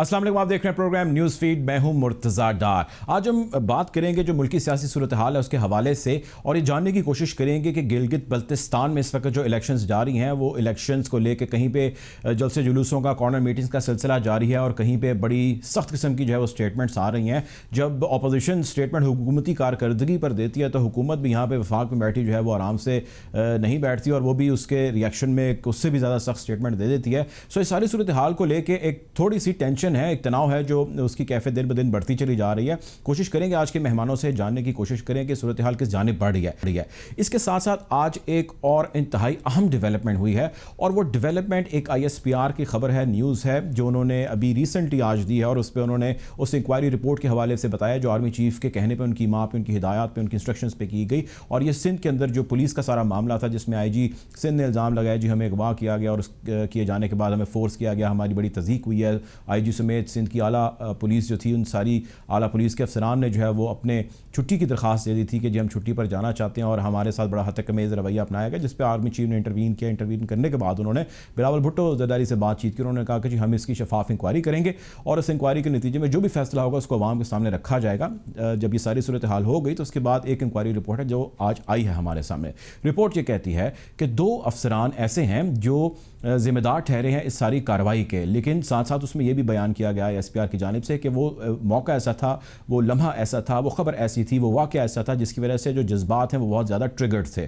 अस्सलाम वालेकुम, आप देख रहे हैं प्रोग्राम न्यूज़ फीड। मैं हूं मुर्तज़ा डार। आज हम बात करेंगे जो मुल्की सियासी सूरत हाल है उसके हवाले से, और ये जानने की कोशिश करेंगे कि गिलगित बल्तिस्तान में इस वक्त जो इलेक्शंस जारी हैं वो इलेक्शंस को लेकर कहीं पे जलसे जुलूसों का, कॉर्नर मीटिंग्स का सिलसिला जारी है और कहीं पे बड़ी सख्त किस्म की जो है वो स्टेटमेंट्स आ रही हैं। जब अपोजिशन स्टेटमेंट हुकूमती कारकर्दगी पर देती है तो हुकूमत भी यहाँ पर वफाक में बैठी जो है वो आराम से नहीं बैठती और वो भी उसके रिएक्शन में उससे भी ज़्यादा सख्त स्टेटमेंट दे देती है। सो इस सारी सूरत हाल को लेकर एक थोड़ी सी टेंशन है, एक तनाव है जो उसकी कैफियत दिन ब दिन बढ़ती चली जा रही है। कोशिश करेंगे आज के मेहमानों से जानने की कोशिश करें कि सूरत हाल किस जानिब बढ़ रही है। इसके साथ साथ आज एक और इंतहाई अहम डेवलपमेंट हुई है और वो डेवलपमेंट एक ISPR की खबर है, न्यूज़ है जो उन्होंने अभी रिसेंटली आज दी है और उस पर उन्होंने उस इंक्वायरी रिपोर्ट के हवाले से बताया जो आर्मी चीफ के कहने पर, उनकी माँ पे, उनकी हिदायत पे, उनकी इंस्ट्रक्शंस पे की गई। और ये सिंध के अंदर जो पुलिस का सारा मामला था जिसमें IG सिंध ने इल्ज़ाम लगाया जी हमें अगवा किया गया और उस किए जाने के बाद हमें फोर्स किया गया, हमारी बड़ी तज़ीक हुई है। IG समेत सिंध की आला पुलिस जो थी, उन सारी आला पुलिस के अफसरान ने जो है वो अपने छुट्टी की दरख्वास्त दे दी थी कि जी हम छुट्टी पर जाना चाहते हैं और हमारे साथ बड़ा हतकमेज़ रवैया अपनाया गया, जिस पर आर्मी चीफ ने इंटरवीन किया। इंटरवीन करने के बाद उन्होंने बिलावल भुट्टो ज़रदारी से बातचीत की। उन्होंने कहा कि जी हम इसकी शफाफ इंक्वायरी करेंगे और इस इंक्वायरी के नतीजे में जो भी फैसला होगा उसको आवाम के सामने रखा जाएगा। जब ये सारी सूरत हाल हो गई तो उसके बाद एक इंक्वायरी रिपोर्ट है जो आज आई है हमारे सामने। रिपोर्ट ये कहती है कि 2 अफसरान ऐसे हैं जो ज़िम्मेदार ठहरे हैं इस सारी कार्रवाई के, लेकिन साथ साथ उसमें यह भी बयान किया गया है ISPR की जानिब से कि वो मौका ऐसा था, वो लम्हा ऐसा था, वो ख़बर ऐसी थी, वो वाक़या ऐसा था जिसकी वजह से जो जज्बात हैं वो बहुत ज़्यादा ट्रिगर्ड थे।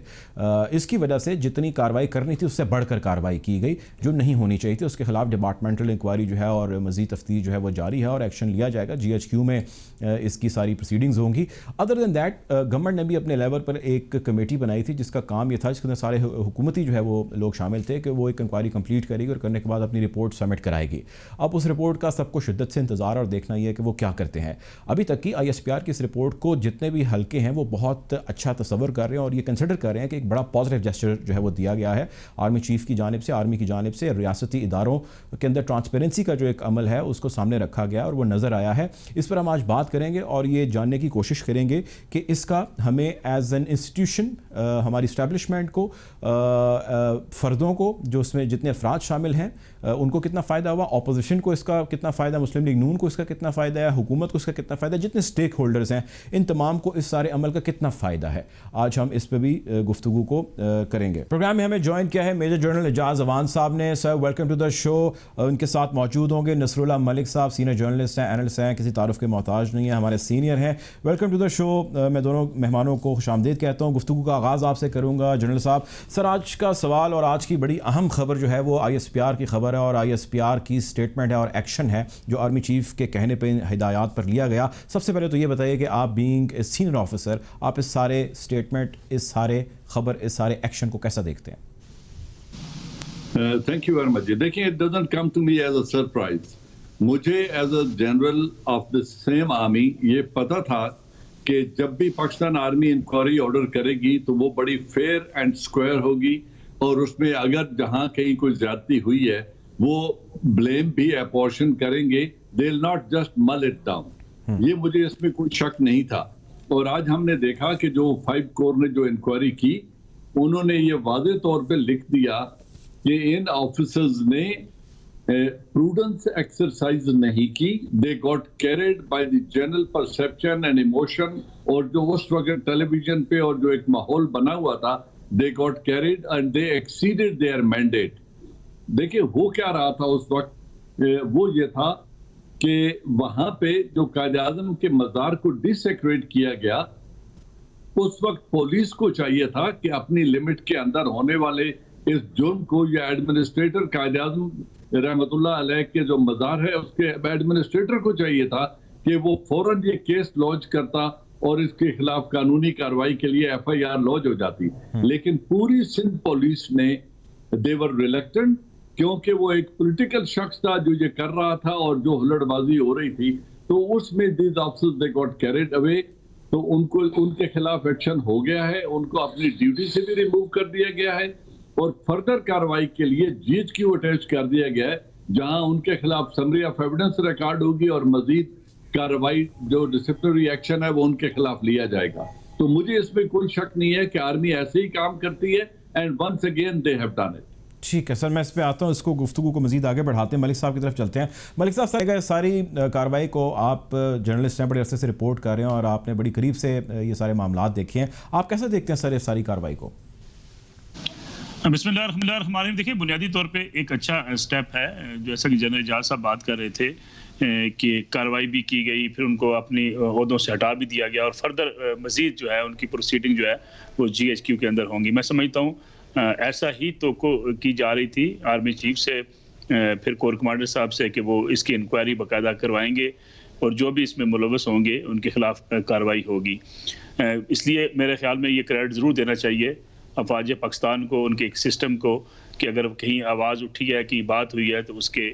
इसकी वजह से जितनी कार्रवाई करनी थी उससे बढ़कर कार्रवाई की गई जो नहीं होनी चाहिए थी। उसके खिलाफ डिपार्टमेंटल इंक्वायरी जो है और मज़ीद तफ्तीश जो है वो जारी है और एक्शन लिया जाएगा। GHQ में इसकी सारी प्रोसीडिंग्स होंगी। अदर दैन दैट गवर्नमेंट ने भी अपने लेवल पर एक कमेटी बनाई थी जिसका काम ये था, जिसके अंदर सारे हुकूमती जो है वो लोग शामिल थे कि वो एक इंक्वायरी कंप्लीट करेगी और करने के बाद अपनी रिपोर्ट सबमिट कराएगी। अब उस रिपोर्ट का सबको शिद्दत से इंतजार और देखना यह है कि वो क्या करते हैं। अभी तक की ISPR की इस रिपोर्ट को जितने भी हल्के हैं वो बहुत अच्छा तस्वर कर रहे हैं और ये कंसिडर कर रहे हैं कि एक बड़ा पॉजिटिव जेस्चर जो है वो दिया गया है आर्मी चीफ की जानिब से, आर्मी की जानिब से। रियासती इदारों के अंदर ट्रांसपेरेंसी का जो एक अमल है उसको सामने रखा गया और वो नज़र आया है। इस पर हम आज बात करेंगे और ये जानने की कोशिश करेंगे कि इसका हमें एज एन इंस्टीट्यूशन, हमारी इस्टेब्लिशमेंट को, फ़र्दों को जो उसमें जितने अफराद शामिल हैं उनको कितना फ़ायदा हुआ, अपोजिशन को इसका कितना फ़ायदा, मुस्लिम लीग नून को इसका कितना फ़ायदा है, हुकूमत को इसका कितना फ़ायदा है, जितने स्टेक होल्डर्स हैं इन तमाम को इस सारे अमल का कितना फ़ायदा है। आज हम इस पर भी गुफ्तगू को करेंगे। प्रोग्राम में हमें ज्वाइन किया है मेजर जनरल एजाज अवान साहब ने। Sir welcome to the show. उनके साथ मौजूद होंगे नसरुल्लाह मलिक साहब, सीनियर जर्नलिस्ट हैं, एनालिस्ट हैं, किसी तारुफ के मोहताज नहीं है, हमारे सीनियर हैं। Welcome to the show. मैं दोनों मेहमानों को खुशामदीद कहता हूँ। गुफ्तगू का आगाज़ आपसे करूँगा जनरल साहब। सर आज का सवाल और आज की बड़ी अहम खबर जो है वो ISPR की खबर है और ISPR की स्टेटमेंट है और एक्शन है जो आर्मी चीफ के कहने पर, हिदायत पर लिया गया। सबसे पहले तो ये बताइए कि आप बीइंग ए सीनियर ऑफिसर, आप इस सारे स्टेटमेंट, इस सारे खबर, इस सारे एक्शन को कैसा देखते हैं? Thank you very much. देखिए, it doesn't come to me as a surprise. मुझे as a general of the same army ये पता था कि जब भी पाकिस्तान आर्मी इंक्वायरी ऑर्डर करेगी तो वो बड़ी फेयर एंड स्क्वायर होगी और उसमें अगर जहां कहीं कोई ज्यादती हुई है वो ब्लेम भी अपॉर्शन करेंगे। दे विल नॉट जस्ट मल इट डाउन। ये मुझे इसमें कोई शक नहीं था। और आज हमने देखा कि जो 5 कोर ने जो इंक्वायरी की उन्होंने ये वाज़ेह तौर पे लिख दिया कि इन ऑफिसर्स ने प्रूडेंस एक्सरसाइज नहीं की। They got carried by the general perception and emotion, और जो उस वक्त टेलीविजन पे और जो एक माहौल बना हुआ था, they got carried and they exceeded there mandate. देखिए हो क्या रहा था उस वक्त, वो ये था कि वहां पे जो कायदे आज़म के मज़ार को डिसेक्रेट किया गया, उस वक्त पुलिस को चाहिए था कि अपनी लिमिट के अंदर होने वाले इस जुर्म को, या एडमिनिस्ट्रेटर कायदे आज़म रहमतुल्लाह अलैह के जो मज़ार है उसके एडमिनिस्ट्रेटर को चाहिए था कि वो फौरन ये केस लॉन्च करता और इसके खिलाफ कानूनी कार्रवाई के लिए FIR लॉन्च हो जाती। लेकिन पूरी सिंध पुलिस ने, दे वर रिलक्टेंट, क्योंकि वो एक पॉलिटिकल शख्स था जो ये कर रहा था और जो हुल्लड़बाजी हो रही थी, तो उसमें these officers they got carried away. तो उनको, उनके खिलाफ एक्शन हो गया है, उनको अपनी ड्यूटी से भी रिमूव कर दिया गया है और फर्दर कार्रवाई के लिए GHQ अटैच कर दिया गया है, जहां उनके खिलाफ समरी ऑफ एविडेंस रिकॉर्ड होगी और मजीद कार्रवाई जो डिसिप्लिनरी एक्शन है वो उनके खिलाफ लिया जाएगा। तो मुझे इसमें कोई शक नहीं है कि आर्मी ऐसे ही काम करती है and once again they have done it. ठीक है सर, मैं इस पे आता हूँ, इसको गुफ्तगू को मजीद आगे बढ़ाते हैं, मलिक साहब की तरफ चलते हैं। मलिक साहब, सारी कार्रवाई को आप जर्नलिस्ट हैं, बड़े अरसे से रिपोर्ट कर रहे हैं और आपने बड़ी करीब से ये सारे मामला देखे हैं, आप कैसे देखते हैं सर ये सारी कार्रवाई को? बिस्मिल्लाह, देखिए बुनियादी तौर पे एक अच्छा स्टेप है, जैसा कि जनरल एजाज साहब बात कर रहे थे कि कार्रवाई भी की गई, फिर उनको अपनी ओहदों से हटा भी दिया गया और फर्दर मजीद जो है उनकी प्रोसीडिंग जो है वो GHQ के अंदर होंगी। मैं समझता हूँ ऐसा ही तो की जा रही थी आर्मी चीफ से, फिर कोर कमांडर साहब से कि वो इसकी इंक्वायरी बाकायदा करवाएंगे और जो भी इसमें मुलव्वस होंगे उनके खिलाफ कार्रवाई होगी। इसलिए मेरे ख्याल में ये क्रेडिट ज़रूर देना चाहिए अफवाज पाकिस्तान को, उनके एक सिस्टम को, कि अगर कहीं आवाज़ उठी है कि बात हुई है तो उसके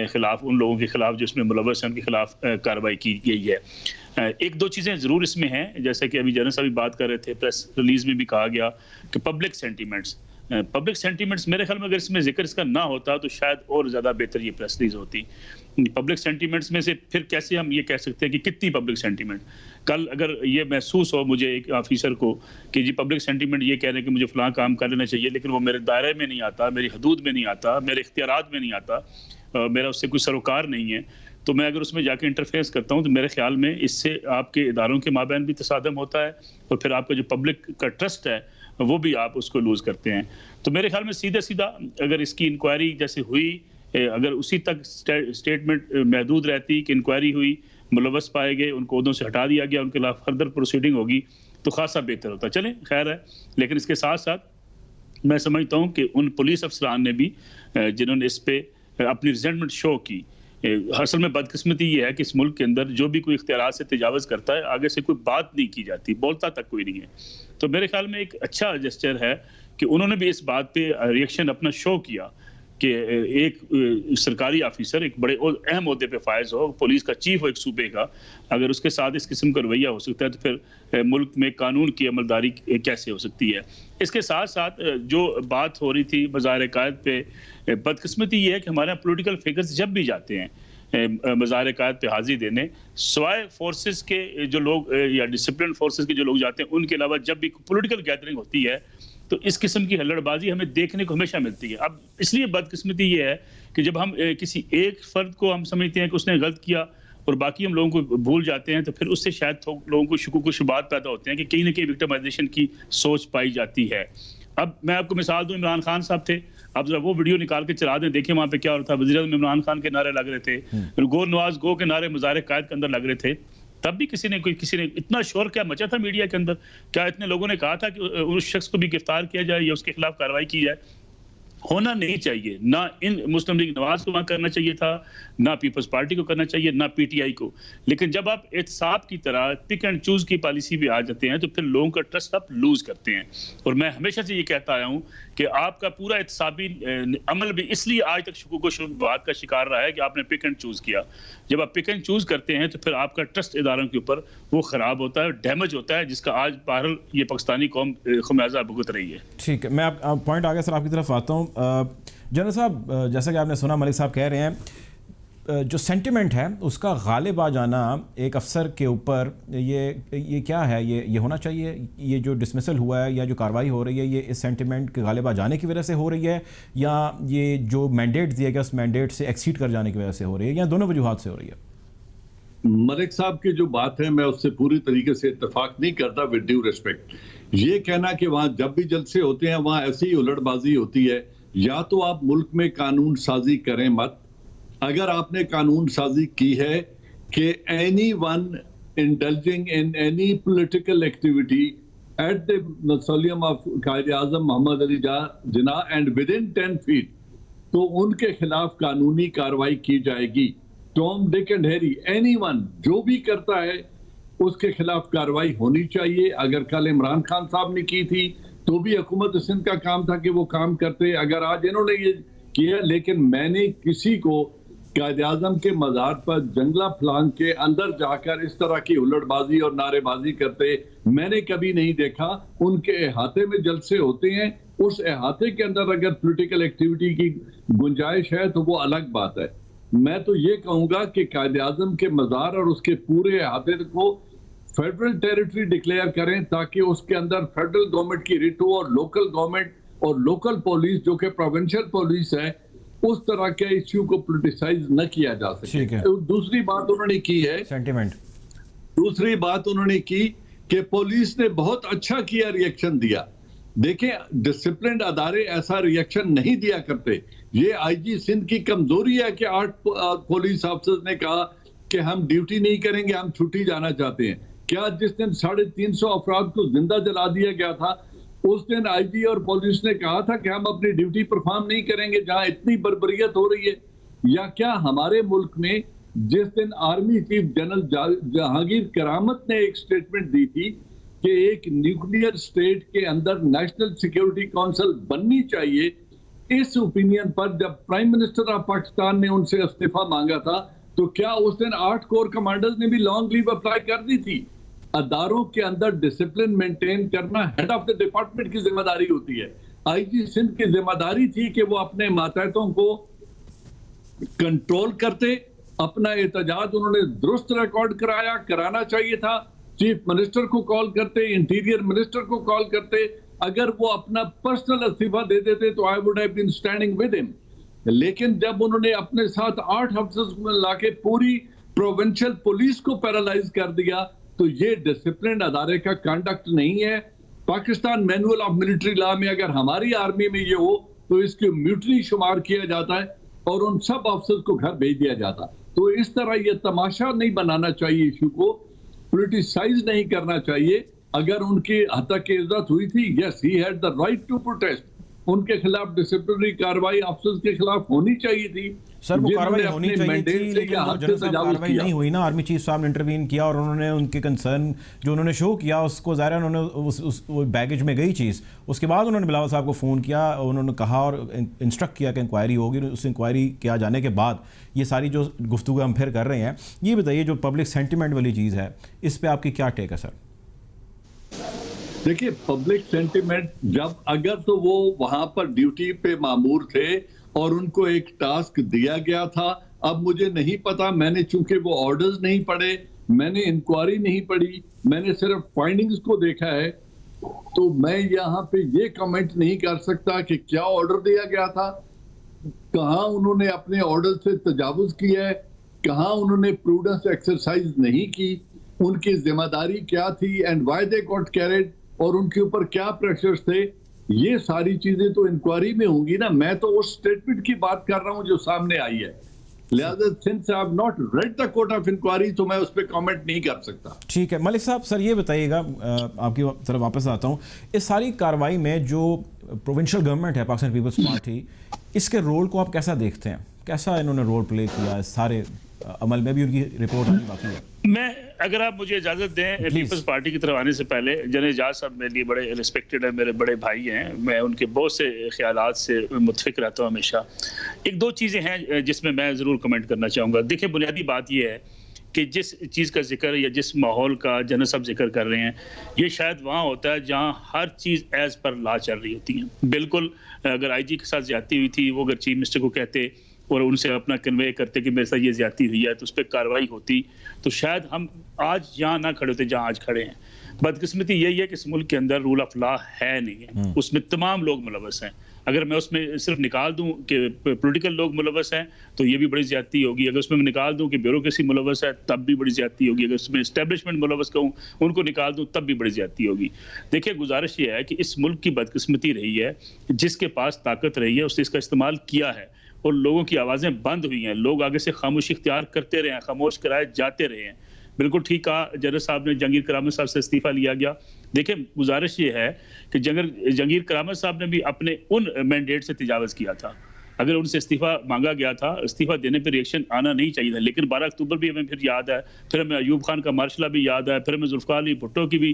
खिलाफ, उन लोगों के खिलाफ जो इसमें मुलव्वस हैं उनके खिलाफ कार्रवाई की गई है। एक दो चीज़ें ज़रूर इसमें हैं, जैसे कि अभी जनरल साहब भी बात कर रहे थे, प्रेस रिलीज में भी कहा गया कि पब्लिक सेंटीमेंट्स मेरे ख्याल में अगर इसमें जिक्र इसका ना होता तो शायद और ज़्यादा बेहतर ये प्रेस रिलीज होती। पब्लिक सेंटीमेंट्स में से फिर कैसे हम ये कह सकते हैं कि कितनी पब्लिक सेंटीमेंट, कल अगर ये महसूस हो मुझे एक ऑफिसर को कि जी पब्लिक सेंटीमेंट ये कह रहे हैं कि मुझे फलां काम कर लेना चाहिए, लेकिन वो मेरे दायरे में नहीं आता, मेरी हदूद में नहीं आता, मेरे इख्तियारात में नहीं आता, मेरा उससे कोई सरोकार नहीं है, तो मैं अगर उसमें जाके इंटरफेस करता हूँ तो मेरे ख्याल में इससे आपके इदारों के माबैन भी तसादम होता है और फिर आपका जो पब्लिक का ट्रस्ट है वो भी आप उसको लूज़ करते हैं। तो मेरे ख्याल में सीधा अगर इसकी इंक्वायरी जैसे हुई, अगर उसी तक स्टेटमेंट महदूद रहती कि इंक्वायरी हुई, मुलव्वस पाए गए, उनको ओहदों से हटा दिया गया, उनके खिलाफ फर्दर प्रोसीडिंग होगी तो खासा बेहतर होता। चलें, खैर है, लेकिन इसके साथ साथ मैं समझता हूँ कि उन पुलिस अफसरान ने भी जिन्होंने इस पे अपनी रिजेंटमेंट शो की, असल में बदकिस्मती ये है कि इस मुल्क के अंदर जो भी कोई इख्तियारात से तजावज़ करता है आगे से कोई बात नहीं की जाती, बोलता तक कोई नहीं है। तो मेरे ख्याल में एक अच्छा जेस्चर है कि उन्होंने भी इस बात पे रिएक्शन अपना शो किया कि एक सरकारी ऑफिसर एक बड़े अहम ओहदे पे फायज हो, पुलिस का चीफ हो एक सूबे का, अगर उसके साथ इस किस्म का रवैया हो सकता है तो फिर मुल्क में कानून की अमलदारी कैसे हो सकती है। इसके साथ साथ जो बात हो रही थी मज़ार कायद पे, बदकिस्मती ये है कि हमारे यहाँ पोलिटिकल फिगर्स जब भी जाते हैं मज़ार कायद पे हाजिरी देने, सवाए फोर्सेस के जो लोग या डिसिप्लिन फोर्सेस के जो लोग जाते हैं उनके अलावा जब भी पॉलिटिकल गैदरिंग होती है तो इस किस्म की हल्लड़बाजी हमें देखने को हमेशा मिलती है। अब इसलिए बदकिस्मती ये है कि जब हम किसी एक फर्द को हम समझते हैं कि उसने गलत किया और बाकी हम लोगों को भूल जाते हैं तो फिर उससे शायद लोगों को शुक्र को शुबात पैदा होते हैं कि कहीं ना कहीं विक्टिमाइजेशन की सोच पाई जाती है। अब मैं आपको मिसाल दूं, इमरान खान साहब थे, आप जरा वो वीडियो निकाल के चला दें, देखिए वहाँ पे क्या हो रहा था। वज़ीर-ए-आज़म इमरान खान के नारे लग रहे थे, गो नवाज गो के नारे मज़ार कायद के अंदर लग रहे थे, तब भी किसी ने इतना शोर क्या मचा था मीडिया के अंदर, क्या इतने लोगों ने कहा था कि उस शख्स को भी गिरफ्तार किया जाए या उसके खिलाफ कार्रवाई की जाए? होना नहीं चाहिए, ना इन मुस्लिम लीग नवाज को वहाँ करना चाहिए था, ना पीपल्स पार्टी को करना चाहिए, ना PTI को। लेकिन जब आप एहतसाब की तरह पिक एंड चूज की पॉलिसी भी आ जाते हैं तो फिर लोगों का ट्रस्ट आप लूज करते हैं। और मैं हमेशा से ये कहता आया हूँ कि आपका पूरा एहतसाबी अमल भी इसलिए आज तक शुकुर-ओ-शुबात का शिकार रहा है कि आपने पिक एंड चूज किया। जब आप पिक एंड चूज करते हैं तो फिर आपका ट्रस्ट इदारों के ऊपर वो खराब होता है, डैमेज होता है, जिसका आज बहरहाल ये पाकिस्तानी कौम खमियाजा भुगत रही है। ठीक है, मैं आप पॉइंट आगे सर आपकी तरफ आता हूँ। जनरल साहब, जैसा कि आपने सुना मलिक साहब कह रहे हैं, जो सेंटिमेंट है उसका गालिब आ जाना एक अफसर के ऊपर, ये क्या है, ये होना चाहिए? ये जो डिसमिसल हुआ है या जो कार्रवाई हो रही है ये इस सेंटिमेंट के गालिब आ जाने की वजह से हो रही है, या ये जो मैंडेट दिया गया उस मैंडेट से एक्सीड कर जाने की वजह से हो रही है, या दोनों वजूहात से हो रही है? मलिक साहब की जो बात है मैं उससे पूरी तरीके से इत्तेफाक नहीं करता, विद ड्यू रिस्पेक्ट। ये कहना कि वहां जब भी जलसे होते हैं वहां ऐसी ही उलटबाजी होती है, या तो आप मुल्क में कानून साजी करें मत। अगर आपने कानून साजी की है कि anyone indulging in any political activity at the mausoleum of Quaid-e-Azam Mohammad Ali Jinnah and within 10 feet, तो उनके खिलाफ कानूनी कार्रवाई की जाएगी। Tom, Dick and Harry, anyone जो भी करता है उसके खिलाफ कार्रवाई होनी चाहिए। अगर कल इमरान खान साहब ने की थी तो भी हुकूमत सिंध का काम था कि वो काम करते, अगर आज इन्होंने ये किया। लेकिन मैंने किसी को कायद-ए-आज़म के मज़ार पर जंगला फलांग के अंदर जाकर इस तरह की हुल्लड़बाजी और नारेबाजी करते मैंने कभी नहीं देखा। उनके अहाते में जलसे होते हैं, उस अहाते के अंदर अगर पॉलिटिकल एक्टिविटी की गुंजाइश है तो वो अलग बात है। मैं तो ये कहूंगा कि कायद-ए-आज़म के मज़ार और उसके पूरे अहाते को फेडरल टेरिटरी डिक्लेयर करें ताकि उसके अंदर फेडरल गवर्नमेंट की रिट हो और लोकल गवर्नमेंट और लोकल पुलिस जो कि प्रोविंशियल पुलिस है उस तरह के इश्यू को पोलिटिसाइज न किया जा सके। ठीक है। तो दूसरी बात उन्होंने की है, सेंटिमेंट, दूसरी बात उन्होंने की कि पुलिस ने बहुत अच्छा किया, रिएक्शन दिया। देखें, डिसिप्लिन अदारे ऐसा रिएक्शन नहीं दिया करते। ये आईजी सिंध की कमजोरी है कि 8 पुलिस अफसर्स ने कहा कि हम ड्यूटी नहीं करेंगे, हम छुट्टी जाना चाहते हैं। क्या जिस दिन 350 अफराद को जिंदा जला दिया गया था उस दिन आईजी और पुलिस ने कहा था कि हम अपनी ड्यूटी परफॉर्म नहीं करेंगे जहां इतनी बर्बरियत हो रही है? या क्या हमारे मुल्क में जिस दिन आर्मी चीफ जनरल जहांगीर करामत ने एक स्टेटमेंट दी थी कि एक न्यूक्लियर स्टेट के अंदर नेशनल सिक्योरिटी काउंसिल बननी चाहिए, इस ओपिनियन पर जब प्राइम मिनिस्टर ऑफ पाकिस्तान ने उनसे इस्तीफा मांगा था तो क्या उस दिन 8 कोर कमांडर्स ने भी लॉन्ग लीव अप्लाई कर दी थी? अदारों के अंदर डिसिप्लिन मेंटेन करना हेड ऑफ द डिपार्टमेंट की जिम्मेदारी होती है। आईजी सिंध की जिम्मेदारी थी कि वो अपने मातहतों को कंट्रोल करते, अपना एहतजाज उन्होंने दुरुस्त रिकॉर्ड कराना चाहिए था। चीफ मिनिस्टर को कॉल करते, इंटीरियर मिनिस्टर को कॉल करते। अगर वो अपना पर्सनल इस्तीफा दे देते तो I would have been standing with him. लेकिन जब उन्होंने अपने साथ 8 अफसर्स लाके पूरी प्रोविंशियल पुलिस को पैरालाइज कर दिया तो ये डिसिप्लिन अदारे का कंडक्ट नहीं है। Pakistan manual of military law में अगर हमारी आर्मी में ये हो तो इसकी म्यूटनी शुमार किया जाता है और उन सब अफसर्स को घर भेज दिया जाता। तो इस तरह ये तमाशा नहीं बनाना चाहिए, इशू को पोलिटिसाइज नहीं करना चाहिए। अगर उनकी हत्या की इज्जत हुई थी, yes he had the right to protest. उनके खिलाफ डिसिप्लिनरी कार्रवाई अफसर्स के खिलाफ होनी चाहिए थी। सर वो कार्रवाई होनी चाहिए थी, लेकिन जनरल साहब कार्रवाई नहीं हुई ना। आर्मी चीफ साहब ने इंटरवीन किया और उन्होंने उनके कंसर्न जो उन्होंने शो किया उसको ज़ाहिर है उन्होंने उस बैगेज में गई चीज़। उसके बाद उन्होंने बिलावल साहब को फ़ोन किया, उन्होंने कहा और इंस्ट्रक्ट किया कि इंक्वायरी होगी। उस इंक्वायरी किया जाने के बाद ये सारी जो गुफ्तगू हम फिर कर रहे हैं, ये बताइए जो पब्लिक सेंटिमेंट वाली चीज़ है इस पर आपकी क्या टेक है सर? देखिए, पब्लिक सेंटिमेंट जब अगर तो वो वहां पर ड्यूटी पे मामूर थे और उनको एक टास्क दिया गया था, अब मुझे नहीं पता, मैंने चूंकि वो ऑर्डर्स नहीं पढ़े, मैंने इंक्वायरी नहीं पढ़ी, मैंने सिर्फ फाइंडिंग्स को देखा है, तो मैं यहाँ पे ये कमेंट नहीं कर सकता कि क्या ऑर्डर दिया गया था, कहाँ उन्होंने अपने ऑर्डर से तजावुज किया है, कहाँ उन्होंने प्रूडेंस एक्सरसाइज नहीं की, उनकी जिम्मेदारी क्या थी and why they got carried, और उनके ऊपर क्या प्रेशर्स थे। ये सारी चीजें तो इंक्वायरी में होंगी ना। मैं तो उस स्टेटमेंट की बात कर रहा हूं जो सामने आई है। लिहाजा since I have not read the court of inquiry तो मैं उस पर कमेंट नहीं कर सकता। ठीक है मलिक साहब, सर ये बताइएगा, आपकी तरफ वापस आता हूं, इस सारी कार्रवाई में जो प्रोविंशियल गवर्नमेंट है पाकिस्तान पीपल्स पार्टी, इसके रोल को आप कैसा देखते हैं? कैसा इन्होंने रोल प्ले किया इस सारे अमल में? भी उनकी रिपोर्ट आनी बाकी है। मैं, अगर आप मुझे इजाजत दें, पीपल्स पार्टी की तरफ आने से पहले, जनरल एजाज साहब मेरे लिए बड़े रिस्पेक्टेड है, मेरे बड़े भाई हैं, मैं उनके बहुत से ख्यालात से मुतफिक रहता हूँ हमेशा। एक दो चीज़ें हैं जिसमें मैं ज़रूर कमेंट करना चाहूँगा। देखिए, बुनियादी बात यह है कि जिस चीज़ का जिक्र या जिस माहौल का जनरल साहब जिक्र कर रहे हैं, ये शायद वहाँ होता है जहाँ हर चीज़ एज़ पर लॉ चल रही होती है। बिल्कुल, अगर आईजी के साथ ज्यादती हुई थी, वो अगर चीफ मिनिस्टर को कहते और उनसे अपना कन्वे करते कि मेरे साथ ये ज्यादती हुई है तो उस पर कार्रवाई होती, तो शायद हम आज यहाँ ना खड़े होते जहाँ आज खड़े हैं। बदकिस्मती यही है कि इस मुल्क के अंदर रूल ऑफ लॉ है नहीं है, उसमें तमाम लोग मुलवस हैं। अगर मैं उसमें सिर्फ निकाल दूं कि पॉलिटिकल लोग मुलवस हैं तो ये भी बड़ी ज्यादती होगी। अगर उसमें मैं निकाल दूं कि ब्यूरोक्रेसी मुलवस है तब भी बड़ी ज्यादती होगी। अगर उसमें एस्टेब्लिशमेंट मुलवस कहूँ, उनको निकाल दूं तब भी बड़ी ज्यादती होगी। देखिए, गुजारिश ये है कि इस मुल्क की बदकिस्मती रही है, जिसके पास ताकत रही है उसने इसका इस्तेमाल किया है और लोगों की आवाज़ें बंद हुई हैं। लोग आगे से खामोशी इख्तियार करते रहे हैं, खामोश कराए जाते रहे हैं। बिल्कुल ठीक कहा जनरल साहब ने, जहांगीर करामत साहब से इस्तीफा लिया गया। देखिए, गुजारिश ये है कि जहांगीर करामत साहब ने भी अपने उन मैंडेट से तजावज़ किया था। अगर उनसे इस्तीफा मांगा गया था, इस्तीफा देने पर रिएक्शन आना नहीं चाहिए था। लेकिन 12 अक्टूबर भी हमें फिर याद है, फिर हमें अयूब खान का मार्शला भी याद है, फिर हमें जुल्फ़िकार अली भुट्टो की भी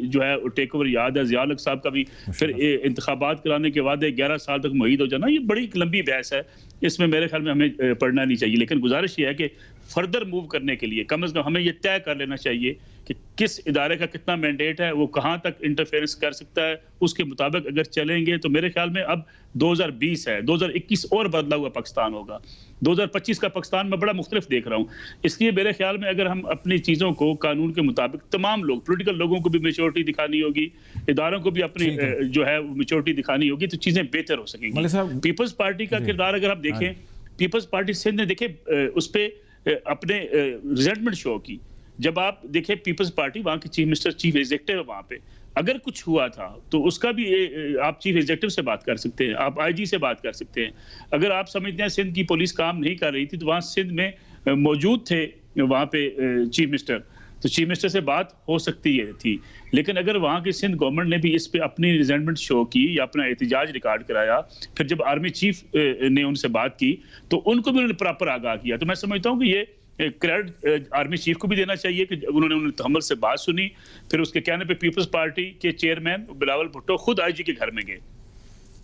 जो है टेक ओवर याद है, ज़िया उल हक साहब का भी, फिर इंतखाबात कराने के वादे 11 साल तक मुईद हो जाना। ये बड़ी एक लंबी बहस है, इसमें मेरे ख्याल में हमें पढ़ना नहीं चाहिए। लेकिन गुजारिश ये है कि फर्दर मूव करने के लिए कम से कम हमें ये तय कर लेना चाहिए कि किस इदारे का कितना मैंडेट है, वो कहाँ तक इंटरफेरेंस कर सकता है, उसके मुताबिक अगर चलेंगे तो मेरे ख्याल में अब 2020 है, 2021 और बदला हुआ पाकिस्तान होगा। 2025 का पाकिस्तान मैं बड़ा मुख्तलिफ देख रहा हूँ। इसलिए मेरे ख्याल में अगर हम अपनी चीज़ों को कानून के मुताबिक, तमाम लोग, पॉलिटिकल लोगों को भी मैच्योरिटी दिखानी होगी, इदारों को भी अपनी जो है मैच्योरिटी दिखानी होगी, तो चीज़ें बेहतर हो सकेंगी। पीपल्स पार्टी का किरदार अगर आप देखें, पीपल्स पार्टी सिंध ने देखे उस पर अपने रिजल्टमेंट शो की। जब आप देखें पीपल्स पार्टी, वहाँ के चीफ मिनिस्टर, चीफ एग्जीक्यूटिव है वहाँ पे, अगर कुछ हुआ था तो उसका भी आप चीफ एग्जीक्यूटिव से बात कर सकते हैं, आप आईजी से बात कर सकते हैं। अगर आप समझते हैं सिंध की पुलिस काम नहीं कर रही थी तो वहाँ सिंध में मौजूद थे वहाँ पे चीफ मिनिस्टर, तो चीफ मिनिस्टर से बात हो सकती है थी। लेकिन अगर वहाँ की सिंध गवर्नमेंट ने भी इस पे अपनी रिजेंटमेंट शो की या अपना एहतजाज रिकॉर्ड कराया, फिर जब आर्मी चीफ ने उनसे बात की तो उनको भी उन्होंने प्रॉपर आगाह किया, तो मैं समझता हूँ कि ये क्रेडिट आर्मी चीफ को भी देना चाहिए कि उन्होंने तहम्मुल से बात सुनी। फिर उसके कहने पे पीपल्स पार्टी के चेयरमैन बिलावल भुट्टो खुद आईजी के घर में गए।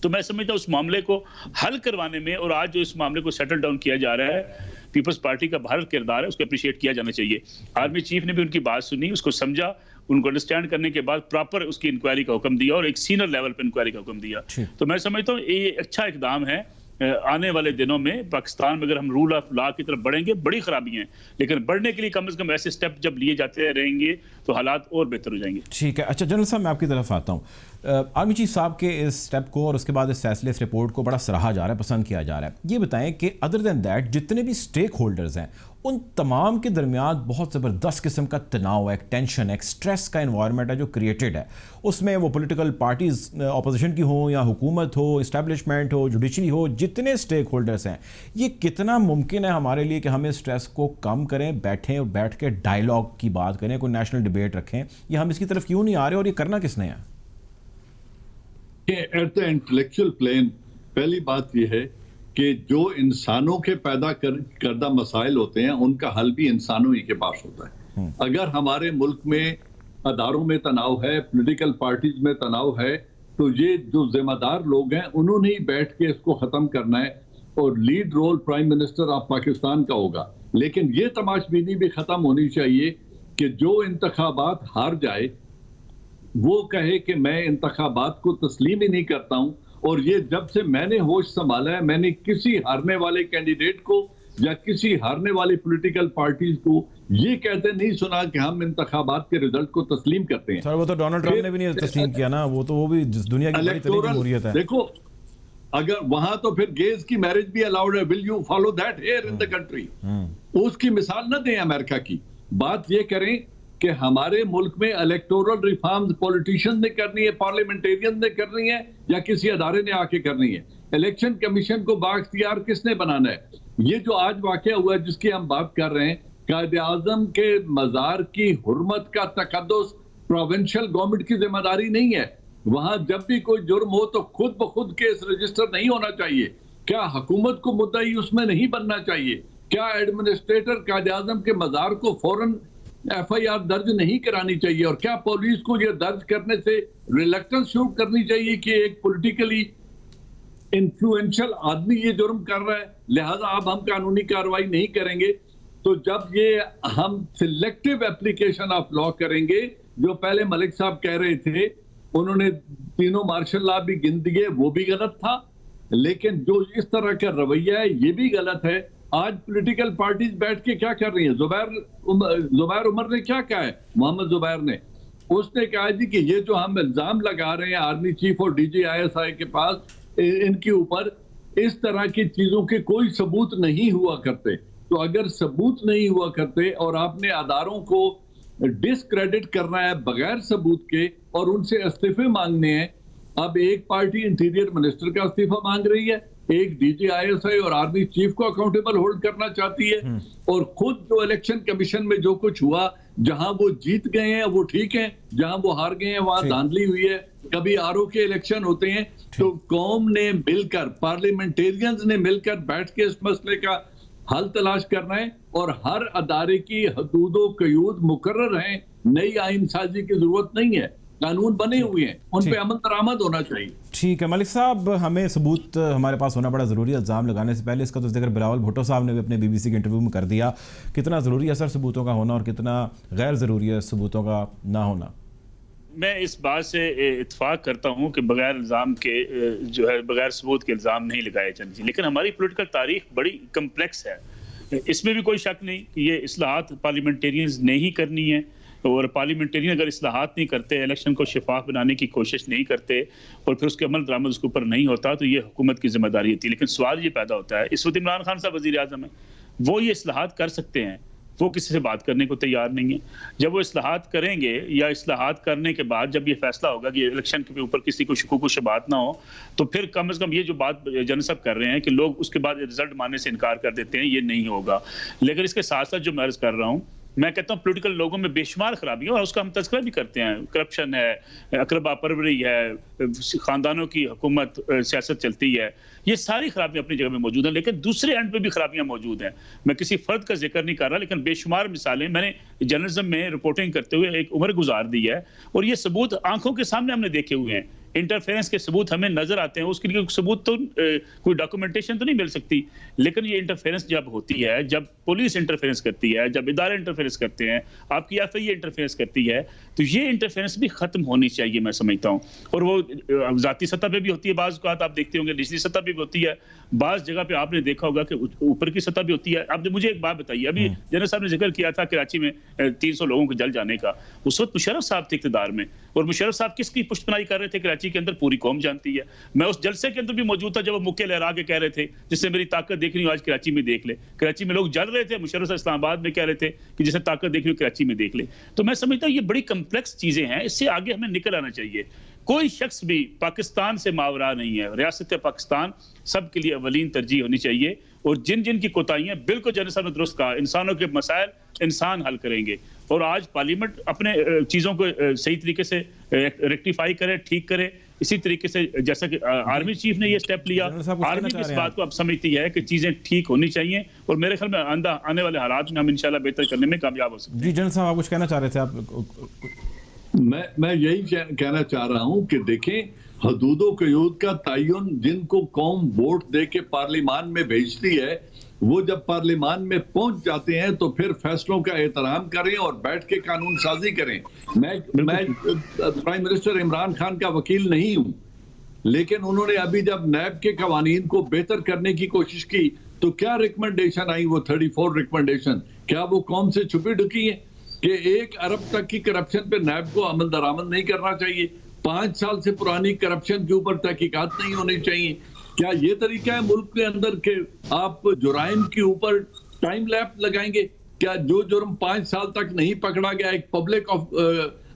तो मैं समझता हूँ उस मामले को हल करवाने में, और आज जो इस मामले को सेटल डाउन किया जा रहा है, पीपल्स पार्टी का भारत किरदार है, उसको अप्रिशिएट किया जाना चाहिए। आर्मी चीफ ने भी उनकी बात सुनी, उसको समझा, उनको अंडरस्टैंड करने के बाद प्रॉपर उसकी इंक्वायरी का हुक्म दिया और एक सीनियर लेवल पर इंक्वायरी का हुक्म दिया। तो मैं समझता हूँ ये अच्छा इकदाम है। आने वाले दिनों में पाकिस्तान में अगर हम रूल ऑफ लॉ की तरफ बढ़ेंगे, बड़ी खराबी है, लेकिन बढ़ने के लिए कम से कम ऐसे स्टेप जब लिए जाते रहेंगे तो हालात और बेहतर हो जाएंगे। ठीक है। अच्छा जनरल साहब, मैं आपकी तरफ आता हूँ। आर्मी चीफ साहब के इस स्टेप को और उसके बाद इस फैसले, इस रिपोर्ट को बड़ा सराहा जा रहा है, पसंद किया जा रहा है। ये बताएं कि अदर देन दैट जितने भी स्टेक होल्डर्स हैं उन तमाम के दरमियान बहुत ज़बरदस्त किस्म का तनाव है, एक टेंशन, एक स्ट्रेस का इन्वायरमेंट है जो क्रिएटेड है। उसमें वो पॉलिटिकल पार्टीज़ अपोजिशन की हो या हुकूमत हो, इस्टेब्लिशमेंट हो, जुडिशरी हो, जितने स्टेक होल्डर्स हैं, ये कितना मुमकिन है हमारे लिए कि हम इस स्ट्रेस को कम करें, बैठें और बैठ के डायलॉग की बात करें, कोई नेशनल डिबेट रखें, या हम इसकी तरफ क्यों नहीं आ रहे और ये करना किसने है? एट द इंटेलेक्चुअल प्लेन पहली बात यह है कि जो इंसानों के पैदा करदा मसाइल होते हैं उनका हल भी इंसानों ही के पास होता है। अगर हमारे मुल्क में अदारों में तनाव है, पॉलिटिकल पार्टीज में तनाव है, तो ये जो जिम्मेदार लोग हैं उन्होंने ही बैठ के इसको खत्म करना है और lead role prime minister of Pakistan का होगा। लेकिन ये तमाशबीनी भी खत्म होनी चाहिए कि जो इंतखाबात हार जाए वो कहे कि मैं इंतखाबात को तस्लीम ही नहीं करता हूं। और ये जब से मैंने होश संभाला है, मैंने किसी हारने वाले कैंडिडेट को या किसी हारने वाली पॉलिटिकल पार्टीज को ये कहते नहीं सुना कि हम इंतखाबात के रिजल्ट को तस्लीम करते हैं। सर वो तो डोनाल्ड ट्रंप ने भी नहीं तस्लीम किया ना, वो तो भी दुनिया की बड़ी तरीके जमहूरियत है। देखो, अगर वहां तो फिर गेज की मैरिज भी अलाउड है, will you follow that here in the country? उसकी मिसाल न दें अमेरिका की, बात ये करें कि हमारे मुल्क में इलेक्टोरल रिफॉर्म्स पॉलिटिशियन ने करनी है, पार्लियामेंटेरियन ने करनी है, या किसी अदारे ने आके करनी है? इलेक्शन कमीशन को बाख्तियार किसने बनाना है? ये जो आज वाकया हुआ है जिसकी हम बात कर रहे हैं, कायदे आजम के मजार की हुर्मत का तकद्दुस प्रोविंशियल गवर्नमेंट की जिम्मेदारी नहीं है। वहां जब भी कोई जुर्म हो तो खुद ब खुद केस रजिस्टर नहीं होना चाहिए। क्या हुकूमत को मुद्दई उसमें नहीं बनना चाहिए? क्या एडमिनिस्ट्रेटर कायदे आजम के मजार को फौरन FIR दर्ज नहीं करानी चाहिए? और क्या पुलिस को यह दर्ज करने से रिलक्टेंस शो करनी चाहिए कि एक पॉलिटिकली इन्फ्लुएंशियल आदमी ये जुर्म कर रहा है, लिहाजा अब हम कानूनी कार्रवाई नहीं करेंगे? तो जब ये हम सिलेक्टिव एप्लीकेशन ऑफ लॉ करेंगे, जो पहले मलिक साहब कह रहे थे, उन्होंने तीनों मार्शल लॉ भी गिन दिए, वो भी गलत था। लेकिन जो इस तरह का रवैया है ये भी गलत है। आज पॉलिटिकल पार्टीज बैठ के क्या कर रही हैं? जुबैर उमर ने क्या कहा है? मोहम्मद जुबैर ने, उसने कहा जी कि ये जो हम इल्जाम लगा रहे हैं आर्मी चीफ और DG ISI के पास इनके ऊपर, इस तरह की चीजों के कोई सबूत नहीं हुआ करते। तो अगर सबूत नहीं हुआ करते और आपने अदारों को डिसक्रेडिट करना है बगैर सबूत के और उनसे इस्तीफे मांगने हैं, अब एक पार्टी इंटीरियर मिनिस्टर का इस्तीफा मांग रही है, एक DG ISI और आर्मी चीफ को अकाउंटेबल होल्ड करना चाहती है, और खुद जो इलेक्शन कमीशन में जो कुछ हुआ, जहां वो जीत गए हैं वो ठीक है, जहां वो हार गए हैं वहां धांधली हुई है। कभी RO के इलेक्शन होते हैं तो कौम ने मिलकर, पार्लियामेंटेरियंस ने मिलकर बैठ के इस मसले का हल तलाश करना है और हर अदारे की हदूदो कयूद मुकर्रर हैं, नई आइन साजी की जरूरत नहीं है। कानून बने हुए हैं, उन पे अमल दरामद होना चाहिए। ठीक है मलिक साहब, हमें सबूत हमारे पास होना बड़ा ज़रूरी है इल्ज़ाम लगाने से पहले। इसका तो जिक्र बिलावल भुट्टो साहब ने भी अपने बीबीसी के इंटरव्यू में कर दिया। कितना ज़रूरी है सर सबूतों का होना और कितना गैर ज़रूरी है सबूतों का ना होना? मैं इस बात से इत्फाक करता हूं कि बगैर इल्ज़ाम के जो है बगैर सबूत के इल्ज़ाम नहीं लगाए जाने चाहिए, लेकिन हमारी पॉलिटिकल तारीख बड़ी कम्प्लेक्स है, इसमें भी कोई शक नहीं कि ये इस्लाहात पार्लियामेंटेरियंस ने ही करनी है, और पार्लियामेंटेरियन अगर इस्लाहात नहीं करते, इलेक्शन को शफाफ बनाने की कोशिश नहीं करते और फिर उसके अमल दरामद उसके ऊपर नहीं होता, तो ये हुकूमत की जिम्मेदारी होती है। लेकिन सवाल ये पैदा होता है, इस वक्त इमरान खान साहब वज़ीर आज़म है, वो ये इस्लाहात कर सकते हैं, वो किसी से बात करने को तैयार नहीं है। जब वो इस्लाहात करेंगे या इस्लाहात करने के बाद जब ये फैसला होगा कि इलेक्शन के ऊपर किसी को शकूक व शुबहात ना हो, तो फिर कम से कम ये जो बात जन सब कर रहे हैं कि लोग उसके बाद रिजल्ट मानने से इनकार कर देते हैं, ये नहीं होगा। लेकिन इसके साथ साथ जो मैं अर्ज कर रहा हूँ, मैं कहता हूँ पॉलिटिकल लोगों में बेशुमार खराबियां और उसका हम तज़किरा भी करते हैं। करप्शन है, अकरबा परवरी है, खानदानों की हुकूमत सियासत चलती है, ये सारी खराबियां अपनी जगह में मौजूद हैं, लेकिन दूसरे एंड पे भी खराबियां मौजूद हैं। मैं किसी फर्द का जिक्र नहीं कर रहा, लेकिन बेशुमार मिसालें मैंने जर्नलिज्म में रिपोर्टिंग करते हुए एक उम्र गुजार दी है, और ये सबूत आंखों के सामने हमने देखे हुए हैं। इंटरफेरेंस के सबूत हमें नजर आते हैं, उसके लिए सबूत तो कोई डॉक्यूमेंटेशन तो नहीं मिल सकती, लेकिन ये इंटरफेरेंस जब होती है, जब पुलिस इंटरफेरेंस करती है, जब इदारे इंटरफेरेंस करते हैं, आपकी एफआईए इंटरफेरेंस करती है, तो ये इंटरफेरेंस भी खत्म होनी चाहिए, मैं समझता हूँ। और वो जाती सतह पे भी होती है, बाज़ औक़ात आप देखते होंगे निचली सतह पे भी होती है, बाज़ जगह पे आपने देखा होगा कि ऊपर की सतह भी होती है। अब मुझे एक बात बताइए, अभी जनरल साहब ने जिक्र किया था कराची में 300 लोगों को जल जाने का, उस वक्त मुशर्रफ साहब थे इक़्तिदार में, और मुशर्रफ साहब किसकी पुष्टनाई कर रहे थे कराची के अंदर, पूरी कौम जानती है। मैं उस जलसे के अंदर भी मौजूद था जब वो मुक्के लहरा के कह रहे थे जिससे मेरी ताकत देखनी हो आज कराची में देख ले। कराची में लोग जल रहे थे, मुशर्रफ साहब इस्लामाबाद में कह रहे थे कि जिसे ताकत देखनी हो कराची में देख ले। तो मैं समझता हूँ ये बड़ी कम्प्लेक्स चीजें हैं, इससे आगे हमें निकल आना चाहिए। कोई शख्स भी पाकिस्तान से मावरा नहीं है, रियासत पाकिस्तान सबके लिए अवलीन तरजीह होनी चाहिए, और जिन जिन की कोताहियां, बिल्कुल जनरल साहब ने दुरुस्त कहा, इंसानों के मसाइल इंसान हल करेंगे, और आज पार्लियामेंट अपने चीज़ों को सही तरीके से रेक्टिफाई करे, ठीक करे। इसी तरीके से जैसा कि आर्मी चीफ ने ये स्टेप लिया, आर्मी भी इस बात को अब समझती है कि चीज़ें ठीक होनी चाहिए, और मेरे ख्याल में आने वाले हालात में हम इंशाल्लाह बेहतर करने में कामयाब हो सकते हैं। जी जनरल साहब, आप कुछ कहना चाह रहे थे? आप मैं यही कहना चाह रहा हूं कि देखें, हदूदो क़यूद का तयन जिनको कौम वोट दे के पार्लियामान में भेजती है, वो जब पार्लियामान में पहुंच जाते हैं तो फिर फैसलों का एहतराम करें और बैठ के कानून साजी करें। मैं प्राइम मिनिस्टर इमरान खान का वकील नहीं हूं, लेकिन उन्होंने अभी जब नैब के कवानीन को बेहतर करने की कोशिश की तो क्या रिकमेंडेशन आई, वो 34 रिकमेंडेशन, क्या वो कौम से छुपी ढुकी है कि 1 अरब तक की करप्शन पे नैब को अमल दरामद नहीं करना चाहिए, 5 साल से पुरानी करप्शन के ऊपर तहकीकात नहीं होनी चाहिए? क्या ये तरीका है मुल्क के अंदर के आप जुराइम के ऊपर टाइम लैप लगाएंगे? क्या जो जुर्म 5 साल तक नहीं पकड़ा गया एक पब्लिक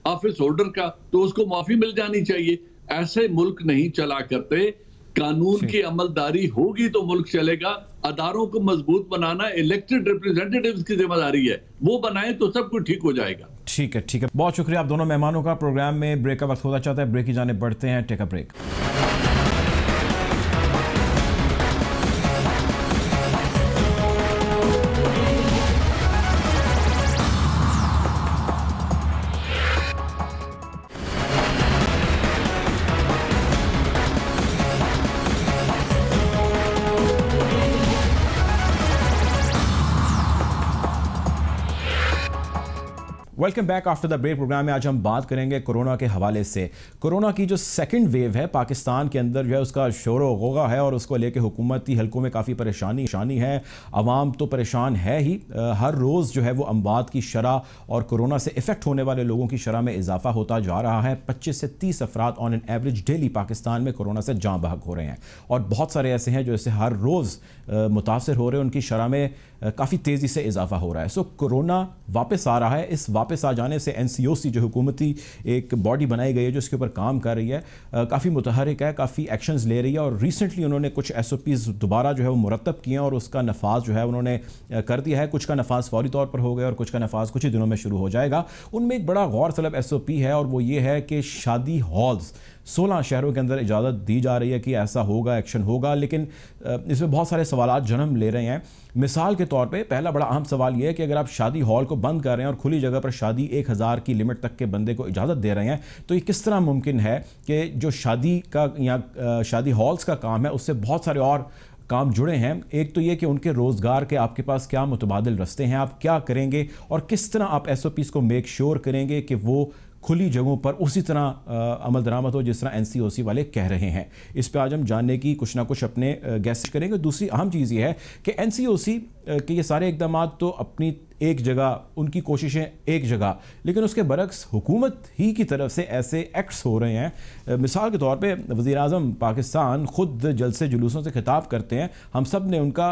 ऑफिस होल्डर का, तो उसको माफी मिल जानी चाहिए? ऐसे मुल्क नहीं चला करते। कानून की अमलदारी होगी तो मुल्क चलेगा। अदारों को मजबूत बनाना इलेक्टेड रिप्रेजेंटेटिव्स की जिम्मेदारी है, वो बनाए तो सब कुछ ठीक हो जाएगा। ठीक है, ठीक है, बहुत शुक्रिया आप दोनों मेहमानों का। प्रोग्राम में ब्रेक का वक्त होता चाहता है, ब्रेक की जाने बढ़ते हैं। Take a break. Welcome back after the break. Programme में आज हम बात करेंगे कोरोना के हवाले से। कोरोना की जो सेकंड वेव है पाकिस्तान के अंदर जो है उसका शोर गोगा है, और उसको लेके हुकूमती हलकों में काफ़ी परेशानी है। आवाम तो परेशान है ही, हर रोज़ जो है वो अमवात की शरह और कोरोना से इफ़ेक्ट होने वाले लोगों की शरह में इजाफा होता जा रहा है। 25 से 30 अफराद on an average daily Pakistan में कोरोना से जाँ बहक हो रहे हैं, और बहुत सारे ऐसे हैं जो इससे हर रोज़ मुतासर हो रहे हैं, उनकी शरह में काफ़ी तेज़ी से इजाफा हो रहा है। सो कोरोना वापस आ रहा है। इस वापस आ जाने से NCOC जो हुकूमती एक बॉडी बनाई गई है जो इसके ऊपर काम कर रही है, काफ़ी मुतहरिक है, काफ़ी एक्शंस ले रही है, और रिसेंटली उन्होंने कुछ SOPs दोबारा जो है वो मुरतब किए हैं, और उसका नफाज जो है उन्होंने कर दिया है। कुछ का नफाज फौरी तौर पर हो गया और कुछ का नफाज कुछ ही दिनों में शुरू हो जाएगा। उनमें एक बड़ा गौर तलब SOP है, और वो ये है कि शादी हॉल्स 16 शहरों के अंदर इजाज़त दी जा रही है कि ऐसा होगा, एक्शन होगा, लेकिन इसमें बहुत सारे सवालात जन्म ले रहे हैं। मिसाल के तौर पे पहला बड़ा अहम सवाल यह है कि अगर आप शादी हॉल को बंद कर रहे हैं और खुली जगह पर शादी 1000 की लिमिट तक के बंदे को इजाज़त दे रहे हैं, तो ये किस तरह मुमकिन है कि जो शादी का या शादी हॉल्स का काम है उससे बहुत सारे और काम जुड़े हैं। एक तो ये कि उनके रोज़गार के आपके पास क्या मुतबादिल रास्ते हैं, आप क्या करेंगे और किस तरह आप SOPs को मेक श्योर करेंगे कि वो खुली जगहों पर उसी तरह अमल दरामद हो जिस तरह NCOC वाले कह रहे हैं। इस पे आज हम जानने की कुछ ना कुछ अपने गेस्ट करेंगे। दूसरी अहम चीज़ ये है कि NCOC के ये सारे इकदाम तो अपनी एक जगह, उनकी कोशिशें एक जगह, लेकिन उसके बरक्स हुकूमत ही की तरफ से ऐसे एक्ट्स हो रहे हैं। मिसाल के तौर पे वज़ीर आज़म पाकिस्तान ख़ुद जलसे जुलूसों से खिताब करते हैं। हम सब ने उनका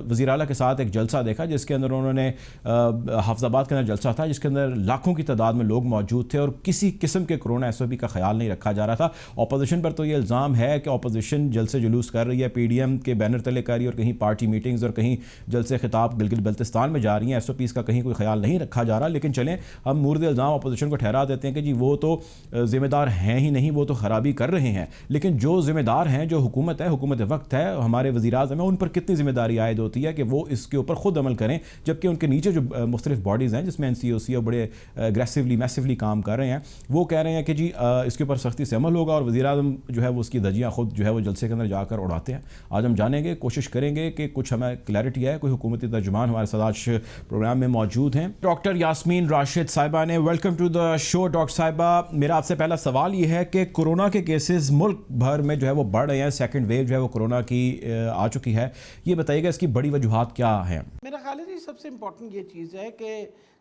वज़ीर आला के साथ एक जलसा देखा जिसके अंदर उन्होंने हाफिज़ाबाद के अंदर जलसा था जिसके अंदर लाखों की तादाद में लोग मौजूद थे और किसी किस्म के कोरोना SOP का ख्याल नहीं रखा जा रहा था। अपोजिशन पर तो ये इल्ज़ाम है कि अपोजिशन जलसे जुलूस कर रही है, PDM के बैनर तले कर रही है और कहीं पार्टी मीटिंग्स और कहीं जलसे खिताब गिलगित बल्तिस्तान में जा रही हैं। SOPs का कहीं कोई ख्याल नहीं रखा जा रहा। लेकिन चलें, हम मुर्द इल्ज़ाम अपोजिशन को ठहरा देते हैं कि जी वो तो ज़िम्मेदार हैं ही नहीं, वो तो ख़राबी कर रहे हैं। लेकिन जो ज़िम्मेदार हैं, जो हुकूमत है, हुकूमत वक्त है, हमारे वज़ीर आज़म है, उन पर कितनी ज़िम्मेदारी आयद होती है कि वो इसके ऊपर ख़ुद अमल करें, जबकि उनके नीचे जो मुख्तलिफ बॉडीज़ हैं जिसमें NCOC और बड़े एग्रेसिवली मैसिवली काम कर रहे हैं, वो कह रहे हैं कि जी इसके ऊपर सख्ती से अमल होगा और वज़ीर आज़म जो है वो उसकी धज्जियाँ ख़ुद जो है वो जलसे के अंदर जाकर उड़ाते हैं। आज हम जानेंगे, कोशिश करेंगे कि कुछ हमें क्लैरिटी है। कोई हुकूमती तर्जुमान हमारे साथ आज प्रोग्राम में मौजूद हैं, डॉक्टर यास्मीन राशिद साहिबा ने। Welcome to the show doctor साहिबा। मेरा आपसे पहला सवाल ये है कि कोरोना के केसेस मुल्क भर में जो है वो बढ़ रहे हैं, सेकंड वेव जो है वो कोरोना की आ चुकी है। ये बताइएगा इसकी बड़ी वजूहात क्या है? मेरा ख्याल है जी सबसे इम्पोर्टेंट ये चीज़ है कि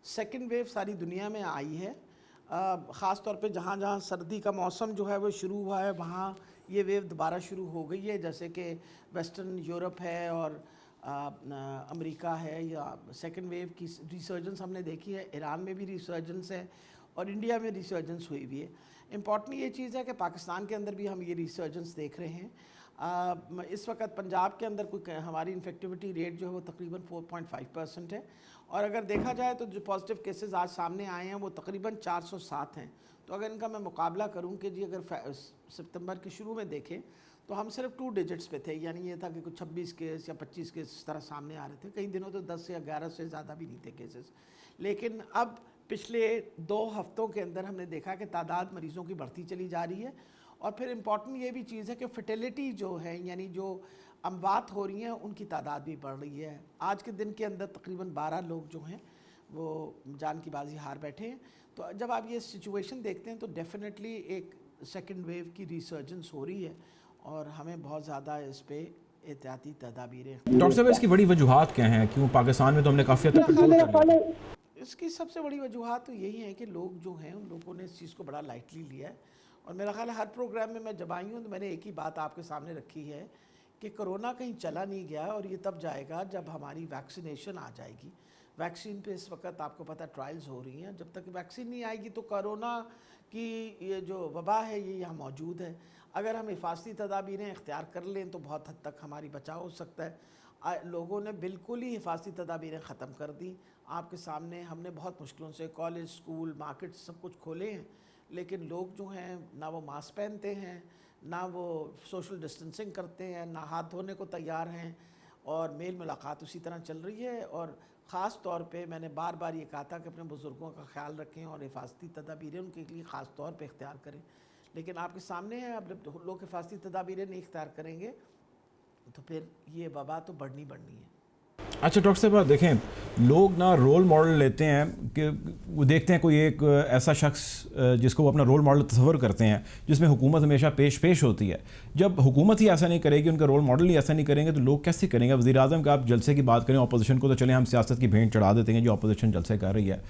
सेकंड वेव सारी दुनिया में आई है। ख़ास तौर पे जहाँ जहाँ सर्दी का मौसम जो है वो शुरू हुआ है वहाँ ये वेव दोबारा शुरू हो गई है, जैसे कि वेस्टर्न यूरोप है और अमेरिका है, या सेकंड वेव की रिसर्जेंस हमने देखी है। ईरान में भी रिसर्जेंस है और इंडिया में रिसर्जेंस हुई भी है। इम्पॉर्टेंट ये चीज़ है कि पाकिस्तान के अंदर भी हम ये रिसर्जेंस देख रहे हैं। इस वक्त पंजाब के अंदर कोई हमारी इन्फेक्टिविटी रेट जो है वो तकरीबन 4.5% है और अगर देखा जाए तो जो पॉजिटिव केसेस आज सामने आए हैं वो तकरीबन 407 हैं। तो अगर इनका मैं मुकाबला करूं कि जी अगर सितंबर के शुरू में देखें तो हम सिर्फ 2 डिजिट्स पे थे, यानी ये था कि कुछ 26 केस या 25 केस इस तरह सामने आ रहे थे। कई दिनों तो 10 या 11 से ज़्यादा भी नहीं थे केसेस। लेकिन अब पिछले 2 हफ्तों के अंदर हमने देखा कि तादाद मरीज़ों की बढ़ती चली जा रही है। और फिर इम्पॉर्टेंट ये भी चीज़ है कि फर्टिलिटी जो है, यानी जो अमवात हो रही हैं उनकी तादाद भी बढ़ रही है। आज के दिन के अंदर तकरीबन 12 लोग जो हैं वो जान की बाजी हार बैठे हैं। तो जब आप ये सिचुएशन देखते हैं तो डेफिनेटली एक सेकंड वेव की रिसर्जेंस हो रही है और हमें बहुत ज़्यादा इस पर एहतियाती तदाबीरें। डॉक्टर साहब, इसकी बड़ी वजूहात क्या हैं? क्यों पाकिस्तान में तो हमने काफ़ी हद तक कंट्रोल कर लिया। इसकी सबसे बड़ी वजूहत तो यही है कि लोग जो हैं उन लोगों ने इस चीज़ को बड़ा लाइटली लिया है। और मेरा ख्याल है हर प्रोग्राम में मैं जब आई हूँ तो मैंने एक ही बात आपके सामने रखी है कि कोरोना कहीं चला नहीं गया और ये तब जाएगा जब हमारी वैक्सीनेशन आ जाएगी। वैक्सीन पे इस वक्त आपको पता ट्रायल्स हो रही हैं। जब तक वैक्सीन नहीं आएगी तो कोरोना की ये जो वबा है ये यहाँ मौजूद है। अगर हम हिफाजती तदाबीरें इख्तियार कर लें तो बहुत हद तक हमारी बचाव हो सकता है। लोगों ने बिल्कुल ही हिफाजती तदाबीरें ख़त्म कर दी। आपके सामने हमने बहुत मुश्किलों से कॉलेज, स्कूल, मार्केट सब कुछ खोले हैं, लेकिन लोग जो हैं ना वो मास्क पहनते हैं, ना वो सोशल डिस्टेंसिंग करते हैं, ना हाथ धोने को तैयार हैं और मेल मुलाकात उसी तरह चल रही है। और ख़ास तौर पे मैंने बार बार ये कहा था कि अपने बुज़ुर्गों का ख्याल रखें और हिफाजती तदाबीरें उनके लिए ख़ास तौर पे इख्तियार करें। लेकिन आपके सामने है, अब लोग हिफाजती तदाबीरें नहीं इख्तियार करेंगे तो फिर ये वबा तो बढ़नी है। अच्छा डॉक्टर साहब, देखें, लोग ना रोल मॉडल लेते हैं कि वो देखते हैं कोई एक ऐसा शख्स जिसको वो अपना रोल मॉडल तस्वर करते हैं, जिसमें हुकूमत हमेशा पेश होती है। जब हुकूमत ही ऐसा नहीं करेगी, उनका रोल मॉडल ही ऐसा नहीं करेंगे तो लोग कैसे करेंगे? वज़ीर आज़म का आप जलसे की बात करें, अपोजिशन को तो चले हम सियासत की भेंट चढ़ा देते हैं जो अपोजिशन जलसे कर रही है।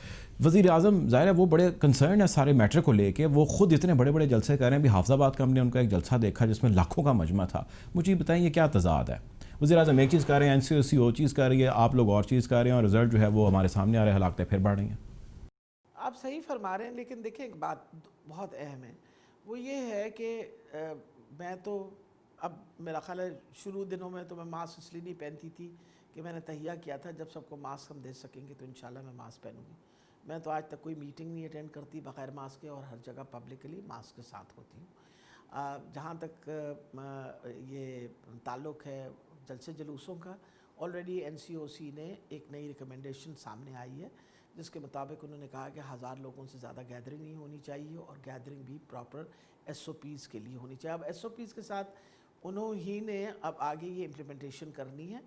वज़ीर आज़म ज़ाहिर है वो बड़े कंसर्न है सारे मैटर को लेके, वो ख़ुद इतने बड़े बड़े जलसे कर रहे हैं। अभी हाफिज़ाबाद का हमने उनका एक जलसा देखा जिसमें लाखों का मजमा था। मुझे बताइए क्या तज़ाद है? वज़ीर आज़म एक चीज़ कर रहे हैं, NCOC वो चीज़ कर रही है, आप लोग और चीज़ कर रहे हैं और रिज़ल्ट जो है वो हमारे सामने आ रहे हैं, हलाकतें फिर बढ़ रही हैं। आप सही फरमा रहे हैं, लेकिन देखिए एक बात बहुत अहम है, वो ये है कि मैं तो अब मेरा ख्याल है शुरू दिनों में तो मैं मास्क इसलिए नहीं पहनती थी कि मैंने तहिया किया था जब सबको मास्क हम दे सकेंगे तो इंशाल्लाह मैं मास्क पहनूंगी। मैं तो आज तक कोई मीटिंग नहीं अटेंड करती बग़ैर मास्क के और हर जगह पब्लिकली मास्क के साथ होती हूँ। जहाँ तक ये ताल्लुक़ है जलसे जुलूसों का, ऑलरेडी एनसीओसी ने एक नई रिकमेंडेशन सामने आई है, जिसके मुताबिक उन्होंने कहा कि 1000 लोगों से ज़्यादा गैदरिंग नहीं होनी चाहिए और गैदरिंग भी प्रॉपर एसओपीज़ के लिए होनी चाहिए। अब एसओपीज़ के साथ उन्होंने ने अब आगे ये इम्प्लीमेंटेशन करनी है,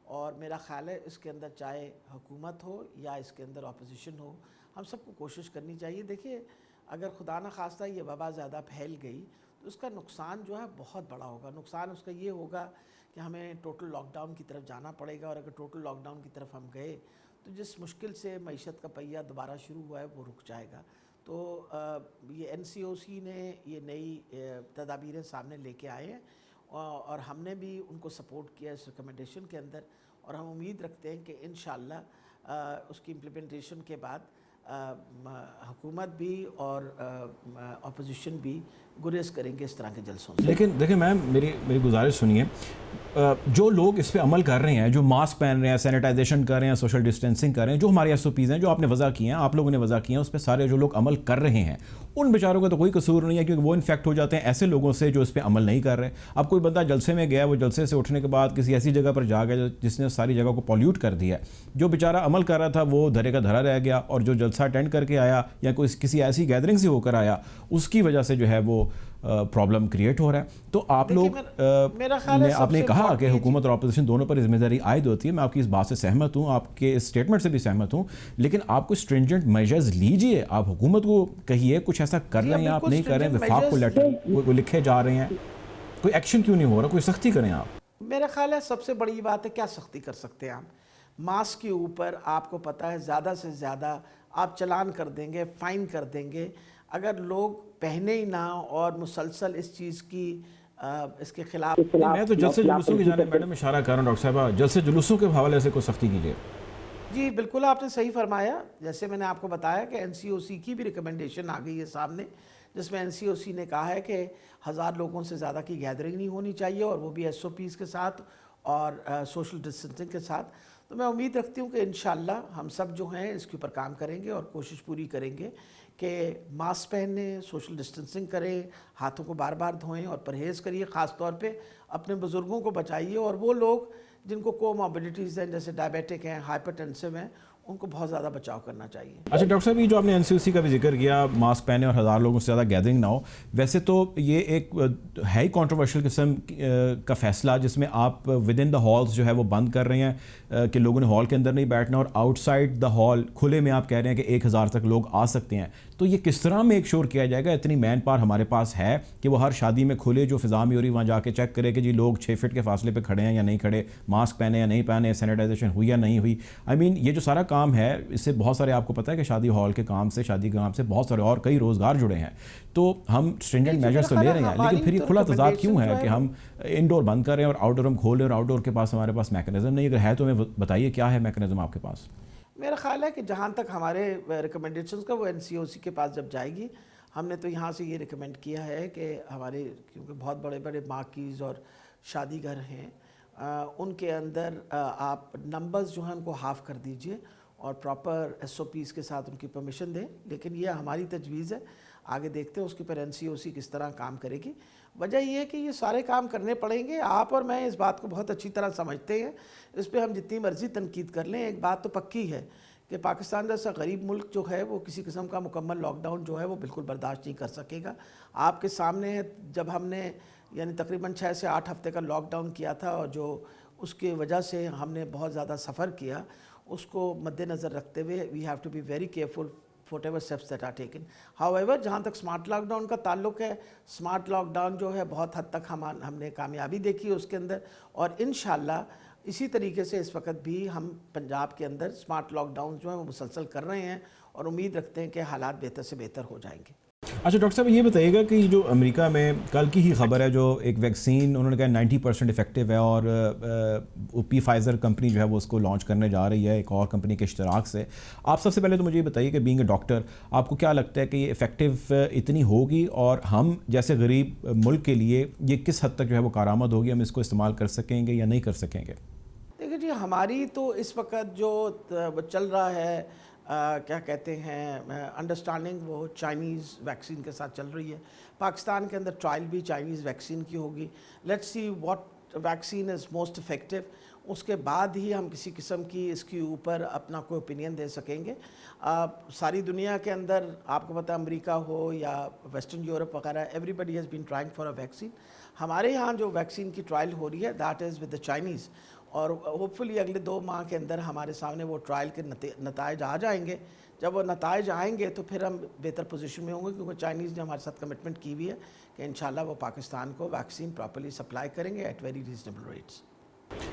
और मेरा ख़्याल है इसके अंदर चाहे हुकूमत हो या इसके अंदर अपोजिशन हो, हम सबको कोशिश करनी चाहिए। देखिए, अगर खुदा न खास्ता ये वबा ज़्यादा फैल गई तो उसका नुकसान जो है बहुत बड़ा होगा। नुकसान उसका ये होगा कि हमें टोटल लॉकडाउन की तरफ जाना पड़ेगा, और अगर टोटल लॉकडाउन की तरफ हम गए तो जिस मुश्किल से मईशत का पहिया दोबारा शुरू हुआ है वो रुक जाएगा। तो ये एनसीओसी ने ये नई तदाबीरें सामने लेके आए हैं, और हमने भी उनको सपोर्ट किया इस रिकमेंडेशन के अंदर, और हम उम्मीद रखते हैं कि इंशाअल्लाह उसकी इम्प्लीमेंटेशन के बाद हुकूमत भी और अपोजिशन भी गुरेज करेंगे इस तरह के जलसों से। लेकिन देखिए मैम, मेरी गुजारिश सुनिए, जो लोग इस पे अमल कर रहे हैं, जो मास्क पहन रहे हैं, सैनिटाइजेशन कर रहे हैं, सोशल डिस्टेंसिंग कर रहे हैं, जो हमारी एसओपीज़ हैं जो आपने वज़ा की हैं, आप लोगों ने वज़ा की हैं, उस पर सारे जो लोग अमल कर रहे हैं उन बेचारों का तो कोई कसूर नहीं है, क्योंकि वो इन्फेक्ट हो जाते हैं ऐसे लोगों से जो इस पर अमल नहीं कर रहे। अब कोई बंदा जलसे में गया, वो जलसे से उठने के बाद किसी ऐसी जगह पर जा गया जिसने सारी जगह को पॉल्यूट कर दिया, जो बेचारा अमल कर रहा था वो धरे का धरा रह गया, और जो जलसा अटेंड करके आया या कोई किसी ऐसी गैदरिंग से होकर आया, उसकी वजह से जो है वो प्रॉब्लम क्रिएट हो रहा है। तो आप लोग मेरा ख्याल है आपने कहा कि हुकूमत और अपोजिशन दोनों पर जिम्मेदारी आयद होती है, मैं आपकी इस बात से सहमत हूँ, आपके इस स्टेटमेंट से भी सहमत हूँ, लेकिन आप कुछ स्ट्रिंजेंट मेजर्स लीजिए। आप हुकूमत को कहिए कुछ ऐसा कर रहे हैं, आप नहीं कर रहे हैं, विफाक को लेटर लिखे जा रहे हैं, कोई एक्शन क्यों नहीं हो रहा, कोई सख्ती करें आप। मेरा ख्याल है सबसे बड़ी बात है, क्या सख्ती कर सकते हैं आप? मास्क के ऊपर आपको पता है ज़्यादा से ज़्यादा आप चलान कर देंगे, फ़ाइन कर देंगे, अगर लोग पहने ही ना और मुसलसल इस चीज़ की इसके खिलाफ। मैं तो जलसे जुलूसों की जाने मैडम इशारा कर रहा हूँ, डॉक्टर साहबा, जलसे जुलूसों के हवाले से कोई सख्ती कीजिए। जी बिल्कुल, आपने सही फरमाया। जैसे मैंने आपको बताया कि एनसीओसी की भी रिकमेंडेशन आ गई है सामने, जिसमें एनसीओसी ने कहा है कि 1000 लोगों से ज़्यादा की गैदरिंग नहीं होनी चाहिए, और वो भी एसओपीज़ के साथ और सोशल डिस्टेंसिंग के साथ। तो मैं उम्मीद रखती हूँ कि इंशाअल्लाह हम सब जो हैं इसके ऊपर काम करेंगे और कोशिश पूरी करेंगे कि मास्क पहने, सोशल डिस्टेंसिंग करें, हाथों को बार बार धोएं और परहेज़ करिए। ख़ास तौर पे अपने बुज़ुर्गों को बचाइए, और वो लोग जिनको कोमॉर्बिडिटीज़ हैं, जैसे डायबिटिक हैं, हाइपरटेंसिव हैं, उनको बहुत ज़्यादा बचाव करना चाहिए। अच्छा डॉक्टर साहब, ये जो आपने एनसीओसी का भी जिक्र किया, मास्क पहने और 1000 लोगों से ज़्यादा गैदरिंग ना हो, वैसे तो ये एक है ही कॉन्ट्रोवर्शियल किस्म का फैसला, जिसमें आप विद इन द हॉल्स जो है वो बंद कर रहे हैं कि लोगों ने हॉल के अंदर नहीं बैठना, और आउटसाइड द हॉल खुले में आप कह रहे हैं कि 1000 तक लोग आ सकते हैं। तो ये किस तरह मेक श्योर किया जाएगा? इतनी मैन पावर हमारे पास है कि वो हर शादी में खुले जो फिजा में हो रही वहाँ जाके चेक करे कि जी लोग 6 फीट के फासले पे खड़े हैं या नहीं खड़े, मास्क पहने या नहीं पहने, सैनिटाइजेशन हुई या नहीं हुई। आई मीन ये जो सारा काम है, इससे बहुत सारे, आपको पता है कि शादी हॉल के काम से, शादी के काम से बहुत सारे और कई रोज़गार जुड़े हैं। तो हम स्ट्रिंजेंट मेजर्स तो ले रहे हैं, लेकिन फिर ये खुला तजाद क्यों है कि हम इंडोर बंद कर रहे हैं और आउटडोर हम खोल रहे हैं, और आउटडोर के पास हमारे पास मैकेनिज्म नहीं? अगर है तो हमें बताइए क्या है मैकेनिज्म आपके पास? मेरा ख्याल है कि जहाँ तक हमारे रिकमेंडेशंस का वो एनसीओसी के पास जब जाएगी, हमने तो यहाँ से ये रिकमेंड किया है कि हमारे, क्योंकि बहुत बड़े बड़े मार्कीज़ और शादी घर हैं, उनके अंदर आप नंबर्स जो हैं उनको हाफ़ कर दीजिए और प्रॉपर एसओपीज़ के साथ उनकी परमिशन दें। लेकिन ये हमारी तजवीज़ है, आगे देखते हैं उसके ऊपर एनसीओसी किस तरह काम करेगी। वजह ये है कि ये सारे काम करने पड़ेंगे। आप और मैं इस बात को बहुत अच्छी तरह समझते हैं, इस पर हम जितनी मर्ज़ी तनकीद कर लें, एक बात तो पक्की है कि पाकिस्तान जैसा गरीब मुल्क जो है वो किसी किस्म का मुकम्मल लॉकडाउन जो है वो बिल्कुल बर्दाश्त नहीं कर सकेगा। आपके सामने है, जब हमने यानी तकरीबन 6 से 8 हफ्ते का लॉकडाउन किया था, और जो उसकी वजह से हमने बहुत ज़्यादा सफ़र किया, उसको मद्देनज़र रखते हुए we have to be very careful whatever steps that are taken. However, जहाँ तक स्मार्ट लॉकडाउन का ताल्लुक है, स्मार्ट लॉकडाउन जो है बहुत हद तक हमने कामयाबी देखी है उसके अंदर, और इंशाल्लाह इसी तरीके से इस वक्त भी हम पंजाब के अंदर स्मार्ट लॉकडाउन जो है वो मुसलसल कर रहे हैं, और उम्मीद रखते हैं कि हालात बेहतर से बेहतर हो जाएंगे। अच्छा डॉक्टर साहब, ये बताइएगा कि जो अमेरिका में कल की ही खबर है, जो एक वैक्सीन उन्होंने कहा 90% इफेक्टिव है, और फाइज़र कंपनी जो है वो उसको लॉन्च करने जा रही है एक और कंपनी के इश्तराक से। आप सबसे पहले तो मुझे ये बताइए कि बीइंग ए डॉक्टर, आपको क्या लगता है कि ये इफ़ेक्टिव इतनी होगी, और हम जैसे गरीब मुल्क के लिए ये किस हद तक जो है वो कारआमद होगी, हम इसको इस्तेमाल कर सकेंगे या नहीं कर सकेंगे? देखिए जी, हमारी तो इस वक्त जो चल रहा है, क्या कहते हैं, अंडरस्टैंडिंग, वो चाइनीज़ वैक्सीन के साथ चल रही है। पाकिस्तान के अंदर ट्रायल भी चाइनीज़ वैक्सीन की होगी। Let's see what vaccine is most effective, उसके बाद ही हम किसी किस्म की इसके ऊपर अपना कोई ओपिनियन दे सकेंगे। सारी दुनिया के अंदर आपको पता है, अमेरिका हो या वेस्टर्न यूरोप वगैरह, everybody has been trying for a vaccine. हमारे यहाँ जो वैक्सीन की ट्रायल हो रही है that is with the Chinese, और होपफुली अगले 2 माह के अंदर हमारे सामने वो ट्रायल के नतायज आ जाएंगे। जब वो नतायज आएंगे तो फिर हम बेहतर पोजीशन में होंगे, क्योंकि चाइनीज़ ने हमारे साथ कमिटमेंट की हुई है कि इंशाल्लाह वो पाकिस्तान को वैक्सीन प्रॉपर्ली सप्लाई करेंगे एट वेरी रीजनेबल रेट्स।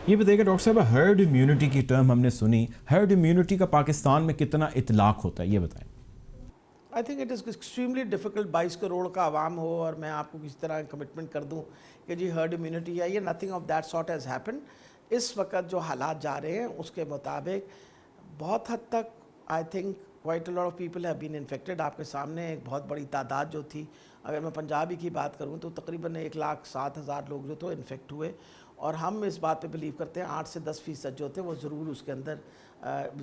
ये बताइएगा डॉक्टर साहब, हर्ड इम्यूनिटी की टर्म हमने सुनी, हर्ड इम्यूनिटी का पाकिस्तान में कितना इतलाक होता है, ये बताएं। I think it is extremely difficult. 22 crore का आवाम हो और मैं आपको किसी तरह कमिटमेंट कर दूं कि जी हर्ड इम्यूनिटी है, ये nothing of that sort has happen. इस वक्त जो हालात जा रहे हैं उसके मुताबिक बहुत हद तक I think quite a lot of people have been infected. आपके सामने एक बहुत बड़ी तादाद जो थी, अगर मैं पंजाबी की बात करूं तो तकरीबन 1,07,000 लोग जो तो इन्फेक्ट हुए, और हम इस बात पे बिलीव करते हैं 8 से 10% जो थे वो ज़रूर उसके अंदर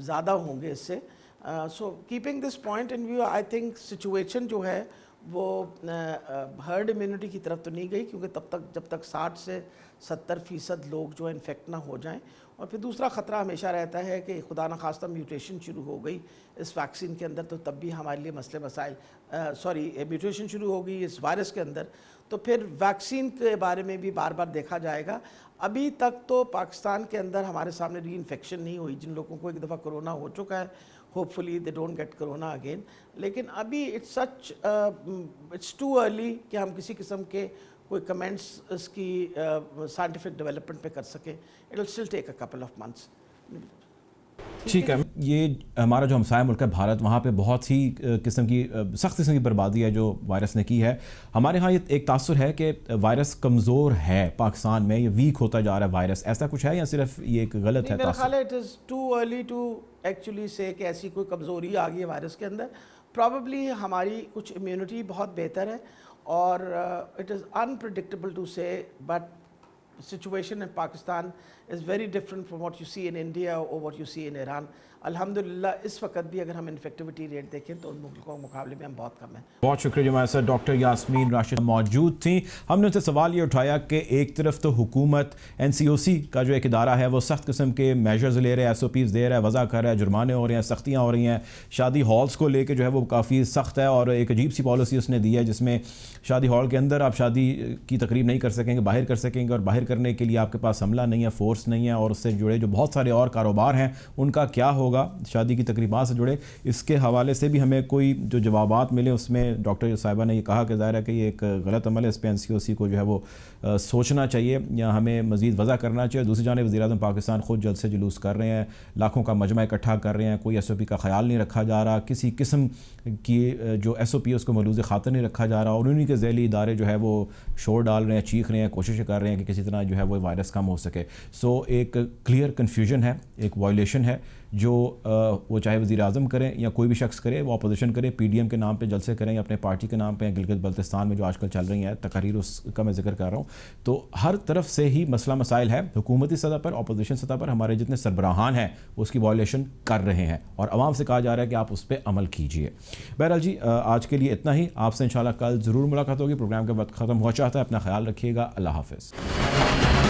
ज़्यादा होंगे इससे। So keeping this point in view, I think situation जो है वो हर्ड इम्यूनिटी की तरफ तो नहीं गई, क्योंकि जब तक 60 से 70% लोग जो है इन्फेक्ट ना हो जाएं। और फिर दूसरा ख़तरा हमेशा रहता है कि खुदा न खास्ता म्यूटेशन शुरू हो गई इस वैक्सीन के अंदर, तो तब भी हमारे लिए मसले मसाइल म्यूटेशन शुरू हो गई इस वायरस के अंदर, तो फिर वैक्सीन के बारे में भी बार बार देखा जाएगा। अभी तक तो पाकिस्तान के अंदर हमारे सामने री इन्फेक्शन नहीं हुई। जिन लोगों को एक दफ़ा कोरोना हो चुका है, hopefully they don't get corona again, लेकिन अभी इट्स टू अर्ली कि हम किसी किस्म के कोई कमेंट्स इसकी साइंटिफिक डेवलपमेंट पे कर सकें। It will still take a couple of months. ठीक है, ये हमारा जो हमसाया मुल्क है भारत, वहाँ पे बहुत ही किस्म की सख्त किस्म की बर्बादी है जो वायरस ने की है। हमारे यहाँ ये एक तासुर है कि वायरस कमज़ोर है पाकिस्तान में, ये वीक होता जा रहा है वायरस, ऐसा कुछ है या सिर्फ ये एक गलत है? मेरा ख्याल है it is too early to actually say कि ऐसी कोई कमज़ोरी आ गई है वायरस के अंदर। प्रॉबेबली हमारी कुछ इम्यूनिटी बहुत बेहतर है, और इट इज़ अनप्रिडिक्टेबल टू से, but situation in Pakistan is very different from what you see in India or what you see in Iran. अल्हम्दुलिल्लाह इस वक्त भी अगर हम इन्फेक्टिविटी रेट देखें तो उन मुल्कों के मुकाबले में हम बहुत कम हैं। बहुत शुक्रिया हमारे साथ डॉक्टर यास्मीन राशिद मौजूद थी। हमने उनसे सवाल ये उठाया कि एक तरफ तो हुकूमत NCOC का जो एक इदारा है वो सख्त किस्म के मेजर्स ले रहे हैं, SOPs दे रहा है, वज़ा कर रहा है, जुर्माने हो रहे हैं, सख्तियाँ हो रही हैं। शादी हॉल्स को लेके जो है वो काफ़ी सख्त है, और एक अजीब सी पॉलिसी उसने दी है जिसमें शादी हॉल के अंदर आप शादी की तकरीब नहीं कर सकेंगे, बाहर कर सकेंगे, और बाहर करने के लिए आपके पास हमला नहीं है, फोर्स नहीं है, और उससे जुड़े जो बहुत सारे और कारोबार हैं उनका क्या होगा, शादी की तकरीबात से जुड़े। इसके हवाले से भी हमें कोई जो जवाबात मिले उसमें डॉक्टर साहिबा ने ये कहा कि ज़ाहिर है कि ये एक गलत अमल है, इस पर NCOC को जो है वो सोचना चाहिए या हमें मज़ीद वज़ा करना चाहिए। दूसरी जानिब वज़ीर-ए-आज़म पाकिस्तान ख़ुद जल्द से जुलूस कर रहे हैं, लाखों का मजमा इकट्ठा कर रहे हैं, कोई SOP का ख्याल नहीं रखा जा रहा, किसी किस्म की जो SOP है उसको मलूज़ खातर नहीं रखा जा रहा, और उन्हीं के ज़ैली इदारे जो है वो शोर डाल रहे हैं, चीख रहे हैं, कोशिश कर रहे हैं कि किसी तरह जो है वो वायरस कम हो सके। सो एक क्लियर कन्फ्यूजन है, एक वायलेशन है जो वो चाहे वज़ीर-ए-आज़म करें या कोई भी शख्स करे, वो अपोजिशन करे, PDM के नाम पे जलसे करें या अपने पार्टी के नाम पे, गिलगित बल्तिस्तान में जो आजकल चल रही है तकरीर, उसका मैं जिक्र कर रहा हूँ। तो हर तरफ से ही मसला मसाइल है, हुकूमती सतह पर, अपोजिशन सतह पर हमारे जितने सरबराहान हैं उसकी वायलेशन कर रहे हैं, और आवाम से कहा जा रहा है कि आप उस पर अमल कीजिए। बहरहाल जी, आज के लिए इतना ही। आपसे इंशाल्लाह कल ज़रूर मुलाकात होगी। प्रोग्राम का वक्त ख़त्म हुआ चाहता है। अपना ख्याल रखिएगा। अल्लाह हाफ़िज़।